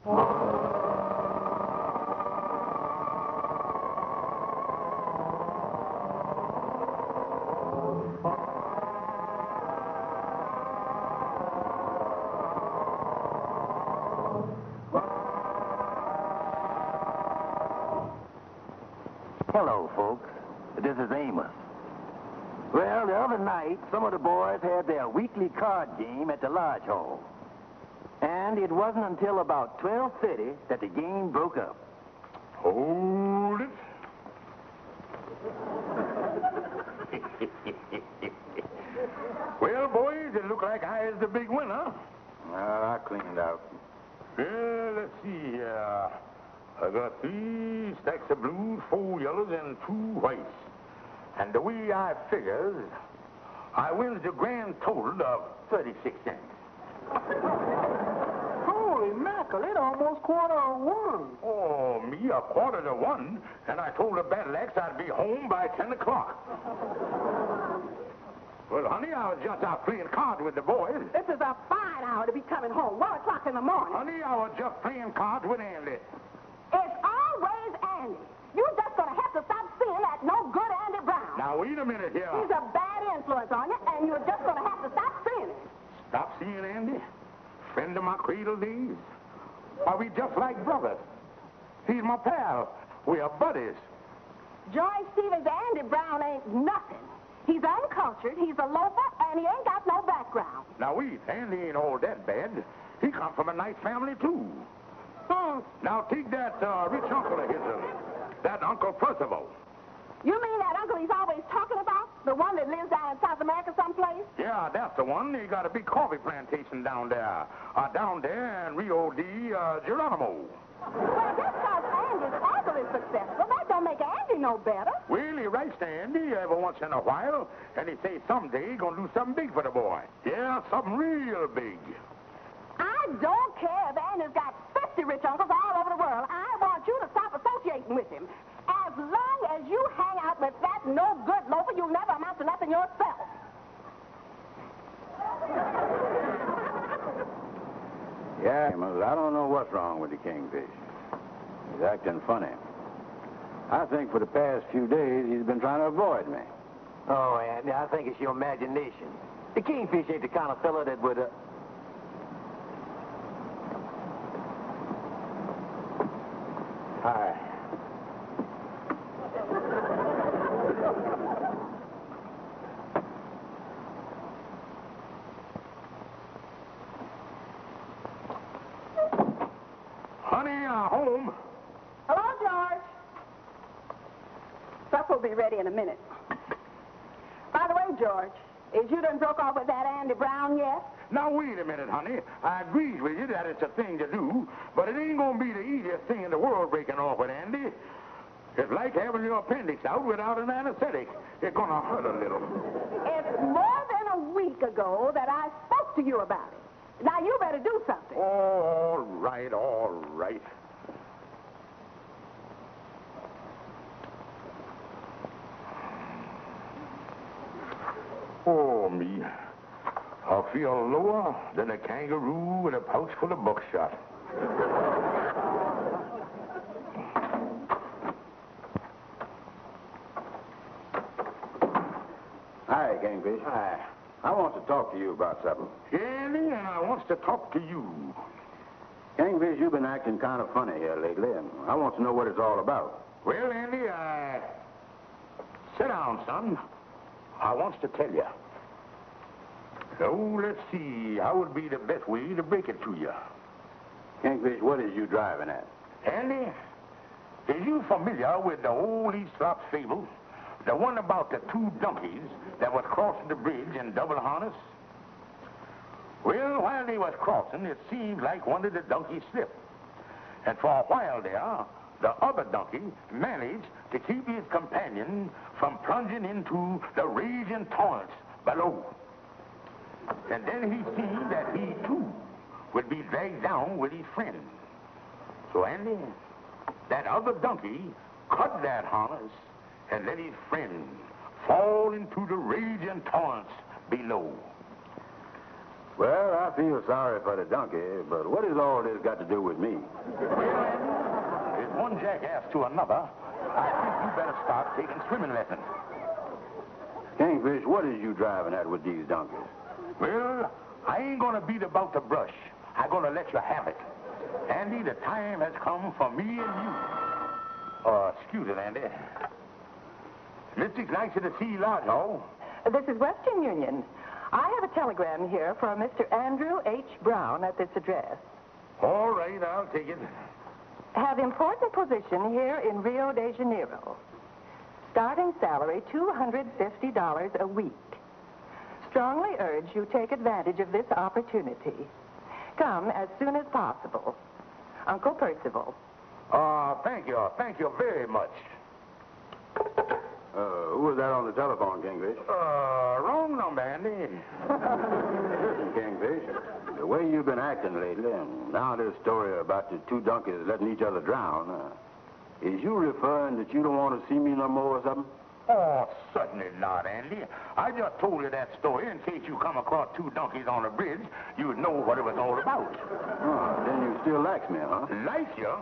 Hello, folks. This is Amos. Well, the other night, some of the boys had their weekly card game at the lodge hall. And it wasn't until about 12:30 that the game broke up. Hold it. Well, boys, it looked like I is the big winner. Well, I cleaned out. Well, let's see here. I got 3 stacks of blues, 4 yellows, and 2 whites. And the way I figures, I wins the grand total of 36 cents. Holy mackerel, it almost 1:15. Oh, me, 1:45, and I told the battle axe I'd be home by 10 o'clock. Well, honey, I was just out playing cards with the boys. This is a fine hour to be coming home, 1 o'clock in the morning. Honey, I was just playing cards with Andy. It's always Andy. You're just going to have to stop seeing that no good Andy Brown. Now, wait a minute here. He's a bad influence on you, and you're just going to have to stop seeing it. Stop seeing Andy? Friend of my cradle days? Are we just like brothers? He's my pal. We are buddies. George Stevens Andy Brown ain't nothing. He's uncultured, he's a loafer, and he ain't got no background. Now, wait. Andy ain't all that bad. He comes from a nice family, too. Now, take that rich uncle of his, that Uncle Percival. You mean that uncle he's always talking about? The one that lives down in South America someplace? Yeah, that's the one. He got a big coffee plantation down there. Down there in Rio de Geronimo. Well, just because Andy's uncle is successful, that don't make Andy no better. Well, he writes to Andy every once in a while, and he says someday he's going to do something big for the boy. Yeah, something real big. I don't care if Andy's got 50 rich uncles all over the world. I want you to stop associating with him. As long as you hang out with that no-good loafer, you'll never amount to nothing yourself. Yeah, Amos, I don't know what's wrong with the Kingfish. He's acting funny. I think for the past few days he's been trying to avoid me. Oh, Andy, I think it's your imagination. The Kingfish ain't the kind of fella that would... Hi. Honey, home. Hello, George. Supper will be ready in a minute. By the way, George, is you done broke off with that Andy Brown yet? Now, wait a minute, honey. I agree with you that it's a thing to do, but it ain't going to be the easiest thing in the world breaking off with Andy. It's like having your appendix out without an anesthetic. It's going to hurt a little. It's more than a week ago that I spoke to you about it. Now, you better do something. All right, all right. Oh, me. I feel lower than a kangaroo with a pouch full of buckshot. Hi, Kingfish. Hi. I want to talk to you about something. Andy, and I wants to talk to you. Kingfish, you've been acting kind of funny here lately, and I want to know what it's all about. Well, Andy, sit down, son. I wants to tell you. So, let's see. How would be the best way to break it to you? Kingfish, what is you driving at? Andy, is you familiar with the old Aesop's fable? The one about the 2 donkeys that was crossing the bridge in double harness? Well, while they was crossing, it seemed like one of the donkeys slipped. And for a while there, the other donkey managed to keep his companion from plunging into the raging torrents below. And then he seen that he, too, would be dragged down with his friend. So, Andy, that other donkey cut that harness and let his friend fall into the raging torrents below. Well, I feel sorry for the donkey, but what has all this got to do with me? Well, is one jackass to another, I think you better start taking swimming lessons. Kingfish, what is you driving at with these donkeys? Well, I ain't gonna beat about the brush. I'm gonna let you have it. Andy, the time has come for me and you. Excuse it, Andy. Mystic's nice to see you, Lodge Hall. This is Western Union. I have a telegram here from Mr. Andrew H. Brown at this address. All right, I'll take it. Have important position here in Rio de Janeiro. Starting salary $250 a week. Strongly urge you take advantage of this opportunity. Come as soon as possible. Uncle Percival. Thank you. Thank you very much. Who was that on the telephone, Kingfish? Wrong number, Andy. Listen, Kingfish, the way you've been acting lately, and now this story about the two donkeys letting each other drown, is you referring that you don't want to see me no more or something? Oh, certainly not, Andy. I just told you that story in case you come across two donkeys on a bridge, you'd know what it was all about. Oh, then you still like me, huh? Like you?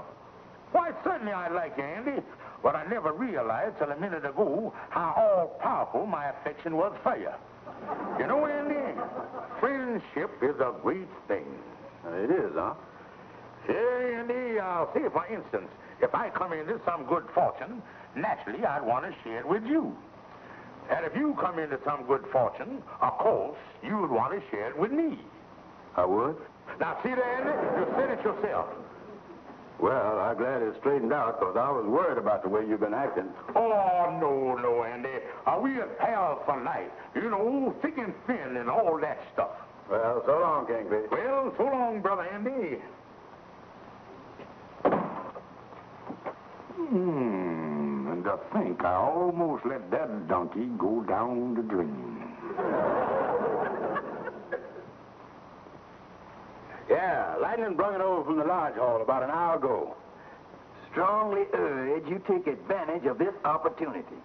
Why, certainly I like you, Andy. But I never realized till a minute ago how all-powerful my affection was for you. You know, Andy, friendship is a great thing. It is, huh? Yeah, Andy, say, for instance, if I come into some good fortune, naturally I'd want to share it with you. And if you come into some good fortune, of course, you would want to share it with me. I would? Now, see there, Andy? You said it yourself. Well, I'm glad it's straightened out, because I was worried about the way you've been acting. Oh, no, Andy. We are pals for life. You know, thick and thin and all that stuff. Well, so long, Kingfish. Well, so long, Brother Andy. And to think I almost let that donkey go down the drain. Yeah, Lightning brung it over from the lodge hall about an hour ago. Strongly urge you take advantage of this opportunity.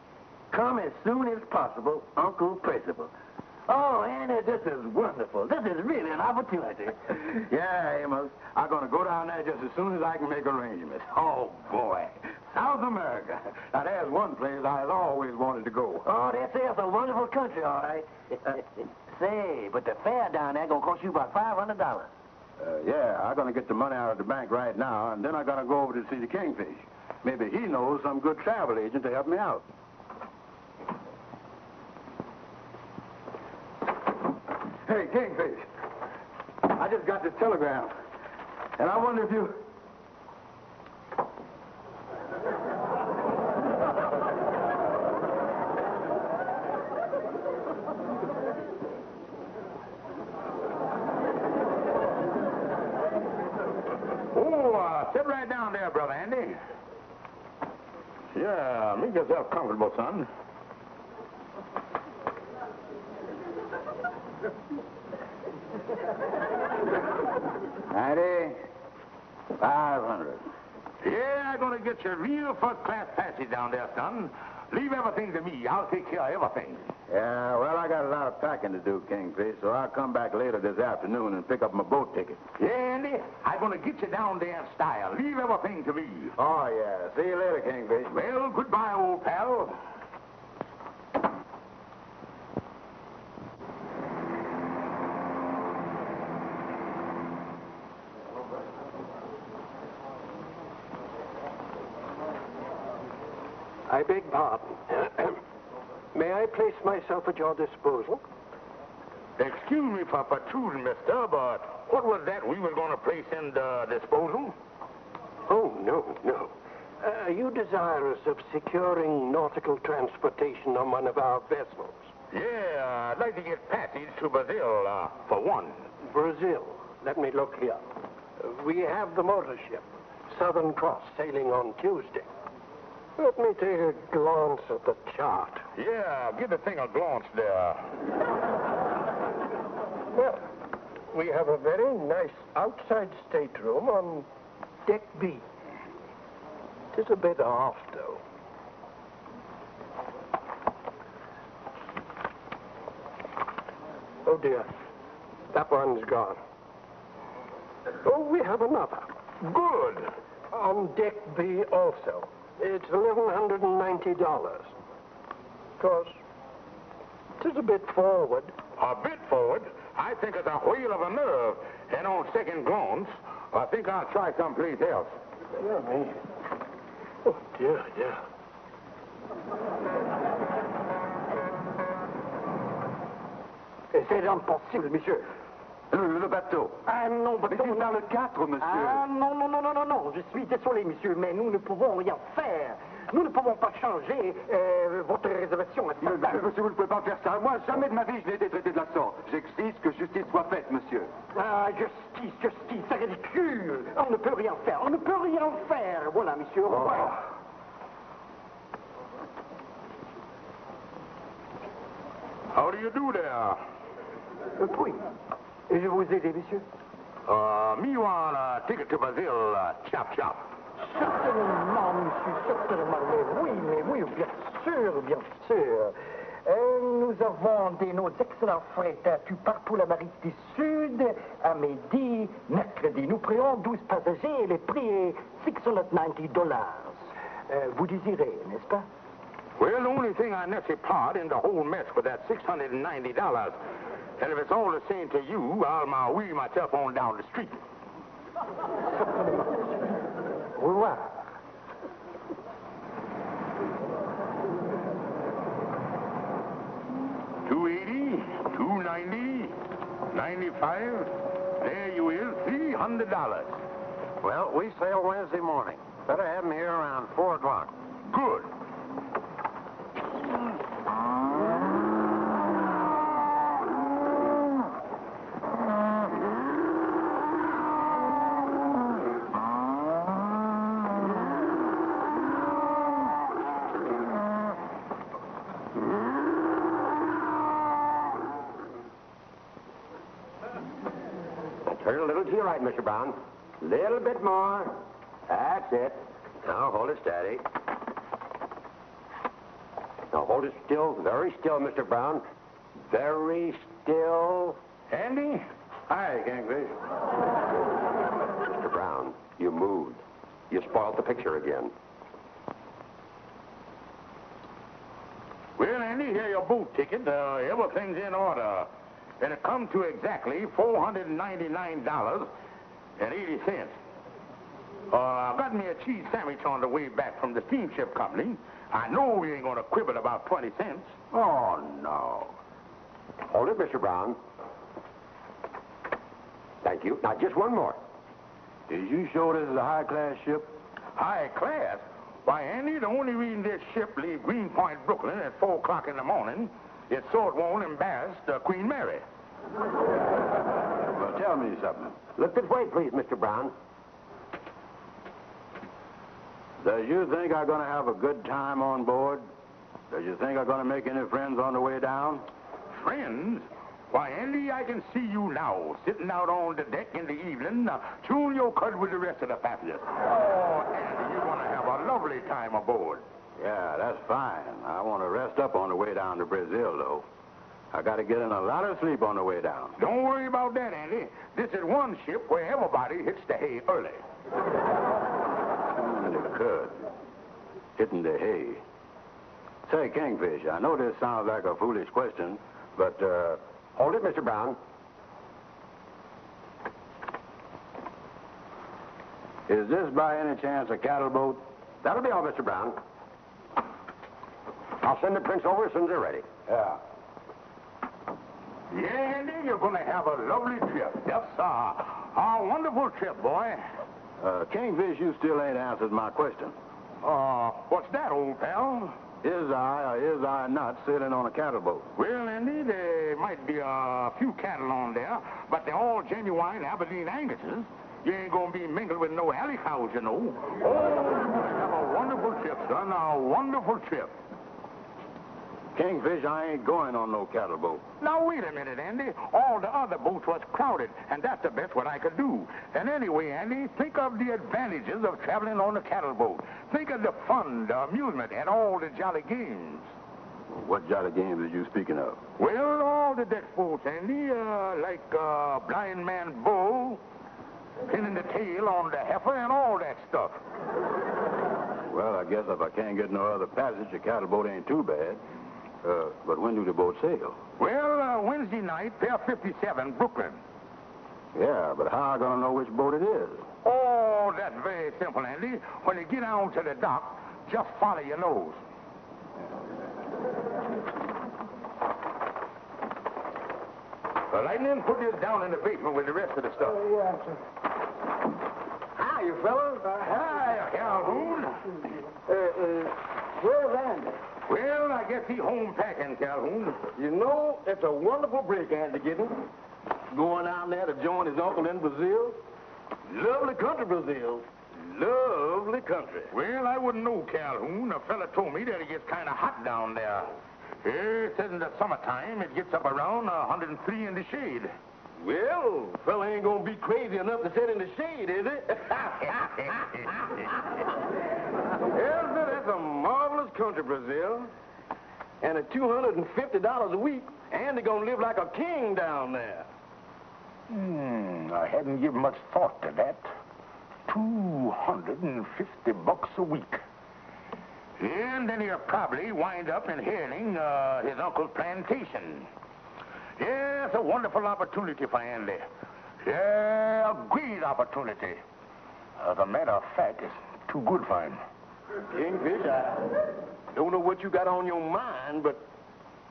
Come as soon as possible, Uncle Percival. Oh, Annie, this is wonderful. This is really an opportunity. Yeah, Amos. I'm going to go down there just as soon as I can make arrangements. Oh, boy. South America. Now, there's one place I've always wanted to go. Oh, that's a wonderful country, all right. Say, but the fare down there going to cost you about $500. Yeah, I'm going to get the money out of the bank right now, and then I'm going to go over to see the Kingfish. Maybe he knows some good travel agent to help me out. Hey, Kingfish, I just got this telegram, and I wonder if you... Sit right down there, Brother Andy. Yeah, make yourself comfortable, son. $500. Yeah, I'm going to get you a real first-class passage down there, son. Leave everything to me. I'll take care of everything. Yeah, well, I got a lot of packing to do, Kingfish, so I'll come back later this afternoon and pick up my boat ticket. Yeah, Andy, I'm going to get you down there in style. Leave everything to me. Oh, yeah. See you later, Kingfish. Well, goodbye, old pal. I beg pardon. May I place myself at your disposal? Excuse me for protruding, mister, but what was that we were going to place in the disposal? Oh, no. Are you desirous of securing nautical transportation on one of our vessels? Yeah, I'd like to get passage to Brazil, for one. Brazil. Let me look here. We have the motor ship, Southern Cross, sailing on Tuesday. Let me take a glance at the chart. Yeah, give the thing a glance there. Well, we have a very nice outside stateroom on deck B. It is a bit aft, though. Oh, dear. That one's gone. Oh, we have another. Good. On deck B also. It's $1,190. Of course, it is a bit forward. A bit forward? I think it's a whale of a nerve. And on second glance, I think I'll try someplace else. Dear me. Oh, dear, dear. C'est impossible, monsieur. Le bateau. Ah non, Mais c'est dans le 4, monsieur. Ah non, non, non, non, non, non. Je suis désolé, monsieur, mais nous ne pouvons rien faire. Nous ne pouvons pas changer votre réservation à Sapphire. Monsieur, vous ne pouvez pas faire ça. Moi, jamais de ma vie, je n'ai été traité de la sorte. J'exige que justice soit faite, monsieur. Ah, justice, justice, c'est ridicule. On ne peut rien faire, on ne peut rien faire. Voilà, monsieur, au revoir. How do you do there? Oui. Je vous aide, monsieur? Me want a ticket to Brazil, chop chop. Certainement, monsieur, certainement. Mais oui, bien sûr, bien sûr. Nous avons des nos excellents frais. Tu pars pour l'Amérique du Sud à midi, mercredi. Nous prenons 12 passagers et le prix est $690. Vous désirez, n'est-ce pas? Well, the only thing I necessarily part in the whole mess with that $690. And if it's all the same to you, I'll wheel myself on down the street. Au revoir. $280, $290, $95. There you is, $300. Well, we sail Wednesday morning. Better have him here around 4 o'clock. Good. Turn a little to your right, Mr. Brown. Little bit more. That's it. Now hold it steady. Now hold it still, very still, Mr. Brown. Very still. Andy? Hi, Kingfish. Mr. Brown, you moved. You spoiled the picture again. Well, Andy, here your boat ticket. Everything's in order. And it comes to exactly $499.80. I got me a cheese sandwich on the way back from the steamship company. I know we ain't gonna quibble about 20 cents. Oh, no. Hold it, Mr. Brown. Thank you. Now, just one more. Is you sure this is a high-class ship? High class? Why, Andy, the only reason this ship leave Greenpoint, Brooklyn at 4 o'clock in the morning is so it won't embarrass Queen Mary. Well, tell me something. Look this way, please, Mr. Brown. Does you think I'm going to have a good time on board? Does you think I'm going to make any friends on the way down? Friends? Why, Andy, I can see you now, sitting out on the deck in the evening, chewing your cud with the rest of the passengers. Oh, Andy, you're going to have a lovely time aboard. Yeah, that's fine. I want to rest up on the way down to Brazil, though. I got to get in a lot of sleep on the way down. Don't worry about that, Andy. This is one ship where everybody hits the hay early. And it could. Hitting the hay. Say, Kingfish, I know this sounds like a foolish question, but, Hold it, Mr. Brown. is this by any chance a cattle boat? That'll be all, Mr. Brown. I'll send the prints over as soon as they're ready. Yeah. Yeah, Andy, you're going to have a lovely trip. Yes, sir. A wonderful trip, boy. Kingfish, you still ain't answered my question. What's that, old pal? Is I or is I not sailing on a cattle boat? Well, Andy, there might be a few cattle on there, but they're all genuine Aberdeen Angus's. You ain't gonna be mingled with no alley cows, you know. Oh, you're gonna have a wonderful trip, son, a wonderful trip. Kingfish, I ain't going on no cattle boat. Now, wait a minute, Andy. All the other boats was crowded, and that's the best what I could do. And anyway, Andy, think of the advantages of traveling on a cattle boat. Think of the fun, the amusement, and all the jolly games. What jolly games are you speaking of? Well, all the deck sports, Andy, like blind man bull, pinning the tail on the heifer, and all that stuff. Well, I guess if I can't get no other passage, the cattle boat ain't too bad. But when do the boats sail? Well, Wednesday night, Pier 57, Brooklyn. Yeah, but how am I going to know which boat it is? Oh, that's very simple, Andy. When you get out to the dock, just follow your nose. Lightning, put this down in the basement with the rest of the stuff. Yeah, sir. Hi, you fellas. Hi, Calhoun. Where's Andy? Well, I guess he's home packing, Calhoun. You know, it's a wonderful break Andy getting. Going down there to join his uncle in Brazil. Lovely country, Brazil. Lovely country. Well, I wouldn't know, Calhoun. A fella told me that it gets kind of hot down there. It says in the summertime it gets up around 103 in the shade. Well, fella ain't gonna be crazy enough to sit in the shade, is it? Well, sir, that's a marvelous country, Brazil. And at $250 a week, Andy gonna live like a king down there. I hadn't given much thought to that. $250 a week. And then he'll probably wind up inheriting his uncle's plantation. Yeah, it's a wonderful opportunity for Andy. Yeah, a great opportunity. As a matter of fact, it's too good for him. Kingfish, I don't know what you got on your mind, but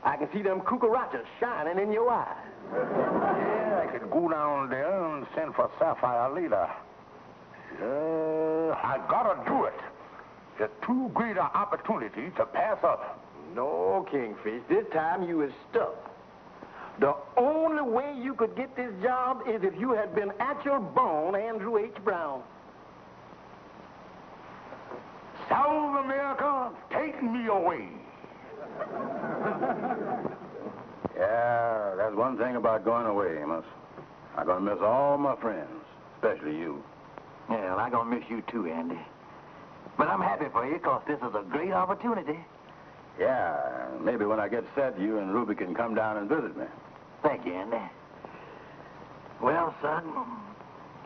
I can see them cucarachas shining in your eyes. Yeah, I could go down there and send for Sapphire later. I gotta do it. It's too great an opportunity to pass up. No, Kingfish, this time you is stuck. The only way you could get this job is if you had been at your bone Andrew H. Brown. South America, take me away. Yeah, that's one thing about going away, Amos. I'm going to miss all my friends, especially you. Yeah, well, I'm going to miss you too, Andy. But I'm happy for you because this is a great opportunity. Yeah, maybe when I get set, you and Ruby can come down and visit me. Thank you, Andy. Well, son,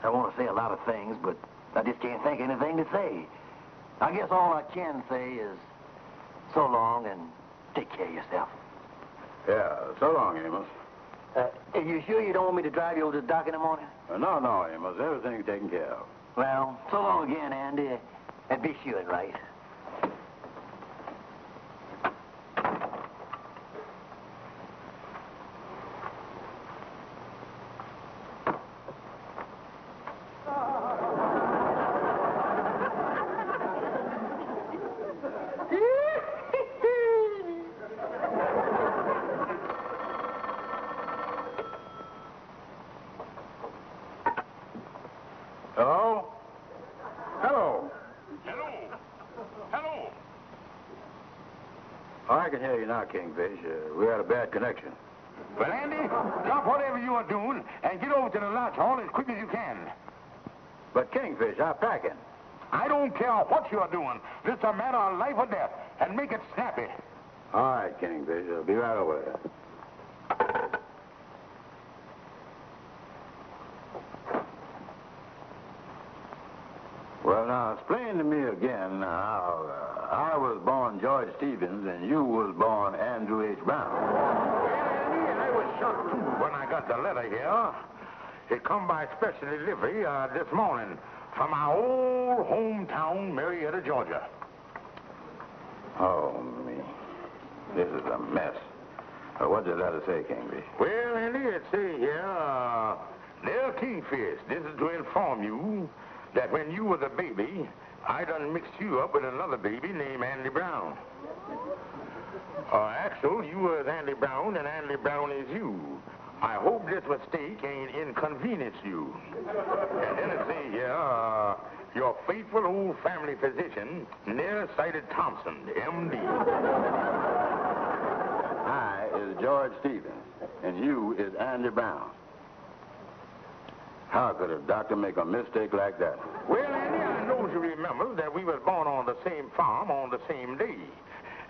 I want to say a lot of things, but I just can't think of anything to say. I guess all I can say is so long and take care of yourself. Yeah, so long, Amos. Are you sure you don't want me to drive you over to the dock in the morning? No, Amos. Everything's taken care of. Well, so long again, Andy. And be sure and right. Hello? Hello? Hello. Oh, I can hear you now, Kingfish. We had a bad connection. Well, Andy, drop whatever you are doing and get over to the lodge hall as quick as you can. But, Kingfish, I'm packing. I don't care what you're doing. This is a matter of life or death, and make it snappy. All right, Kingfish. I'll be right over there. Well, now, explain to me again how I was born George Stevens and you was born Andrew H. Brown. Well, Andy, I was shocked, too, when I got the letter here. It come by special delivery this morning from our old hometown, Marietta, Georgia. Oh, me. This is a mess. What did the letter say, Kingfish? Well, Andy, it say here, dear Kingfish, this is to inform you that when you was a baby, I done mixed you up with another baby named Andy Brown. Actually, you was Andy Brown, and Andy Brown is you. I hope this mistake ain't inconvenience you. And then it say here, your faithful old family physician, nearsighted Thompson, M.D. I is George Stevens, and you is Andy Brown. How could a doctor make a mistake like that? Well, Andy, I know you remember that we was born on the same farm on the same day.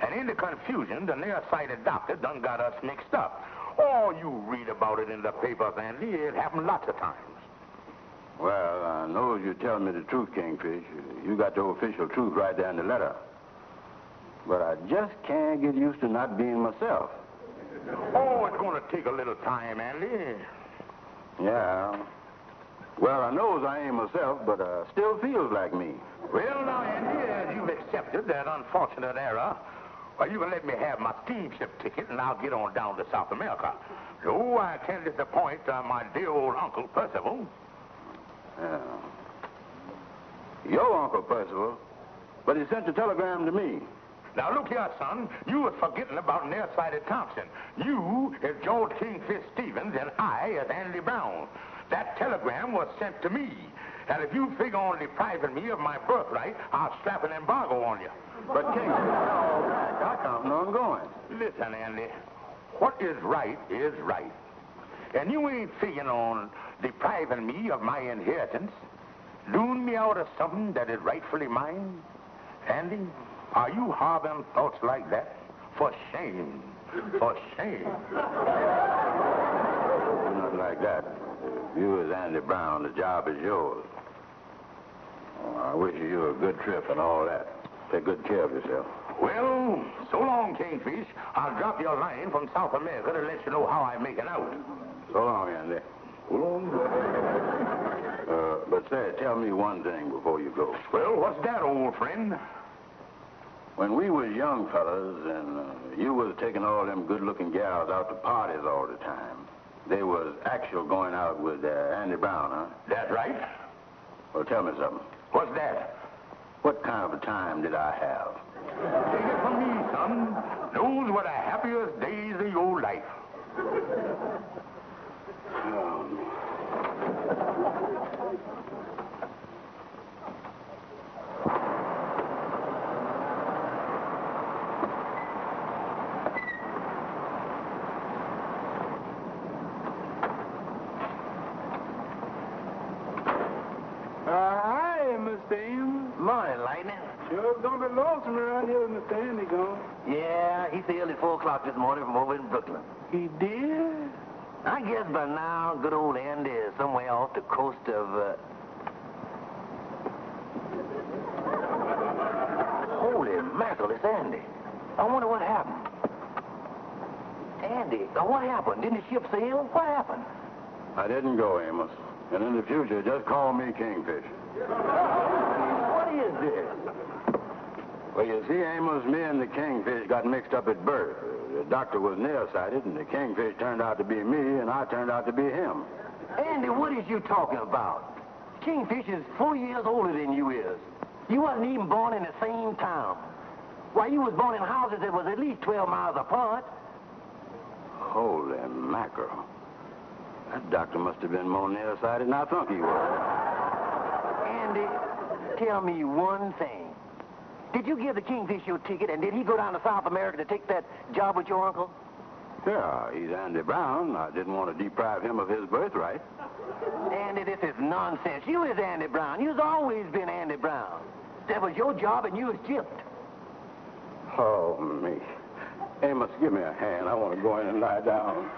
And in the confusion, the nearsighted doctor done got us mixed up. Oh, you read about it in the papers, Andy. It happened lots of times. Well, I know you're telling me the truth, Kingfish. You got the official truth right there in the letter. But I just can't get used to not being myself. Oh, it's going to take a little time, Andy. Yeah. Well, I knows I ain't myself, but still feels like me. Well, now, Andy, as you've accepted that unfortunate error, well, you can let me have my steamship ticket, and I'll get on down to South America. So I can't disappoint my dear old Uncle Percival. Yeah. Your Uncle Percival? But he sent the telegram to me. Now, look here, son. You was forgetting about nearsighted Thompson. You is George Kingfish Stevens, and I is Andy Brown. That telegram was sent to me. And if you figure on depriving me of my birthright, I'll slap an embargo on you. But, Kingfish, I counting on going. Listen, Andy. What is right is right. And you ain't figuring on depriving me of my inheritance, doing me out of something that is rightfully mine. Andy, are you harboring thoughts like that? For shame. For shame. Nothing like that. If you is Andy Brown, the job is yours. Oh, I wish you a good trip and all that. Take good care of yourself. Well, so long, Kingfish. I'll drop you a line from South America to let you know how I'm making out. So long, Andy. So long. But say, tell me one thing before you go. Well, what's that, old friend? When we was young fellas and you was taking all them good-looking gals out to parties all the time, they was actual going out with Andy Brown, huh? That's right. Well, tell me something. What's that? What kind of a time did I have? Take it from me, son. Those were the happiest days of your life. Hi, Mr. Amos. Morning, Lightning. Sure, it's gonna be lonesome around here with Mr. Andy gone. Yeah, he sailed at 4 o'clock this morning from over in Brooklyn. He did? I guess by now, good old Andy is somewhere off the coast of, Holy mackerel, it's Andy. I wonder what happened. Andy, what happened? Didn't the ship sail? What happened? I didn't go, Amos. And in the future, just call me Kingfish. What is this? Well, you see, Amos, me and the Kingfish got mixed up at birth. The doctor was nearsighted, and the Kingfish turned out to be me, and I turned out to be him. Andy, what is you talking about? Kingfish is 4 years older than you is. You wasn't even born in the same town. Why, you was born in houses that was at least 12 miles apart. Holy mackerel. That doctor must have been more nearsighted than I thought he was. Andy, tell me one thing. Did you give the Kingfish your ticket, and did he go down to South America to take that job with your uncle? Yeah, he's Andy Brown. I didn't want to deprive him of his birthright. Andy, this is nonsense. You is Andy Brown. You's always been Andy Brown. That was your job, and you was gypped. Oh, me. Amos, give me a hand. I want to go in and lie down.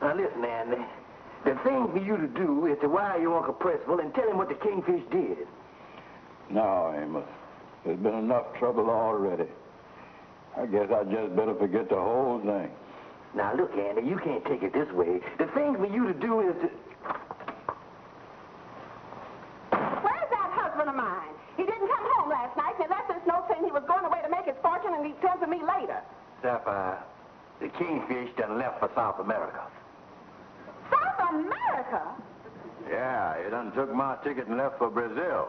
Now, listen, Andy. The thing for you to do is to wire your Uncle Percival and tell him what the Kingfish did. No, Amos. There's been enough trouble already. I guess I just better forget the whole thing. Now, look, Andy, you can't take it this way. The thing for you to do is to... Where's that husband of mine? He didn't come home last night, and he left this note saying he was going away to make his fortune, and he'd come to me later. Sapphire, the Kingfish done left for South America. South America? Yeah, he done took my ticket and left for Brazil.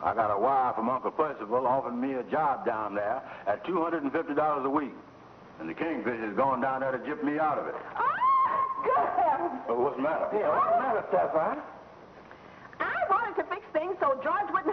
I got a wire from Uncle Percival offering me a job down there at $250 a week. And the Kingfish is going down there to gyp me out of it. Oh, good. Well, what's the matter? Yeah, what's the matter, Sapphire? I wanted to fix things so George wouldn't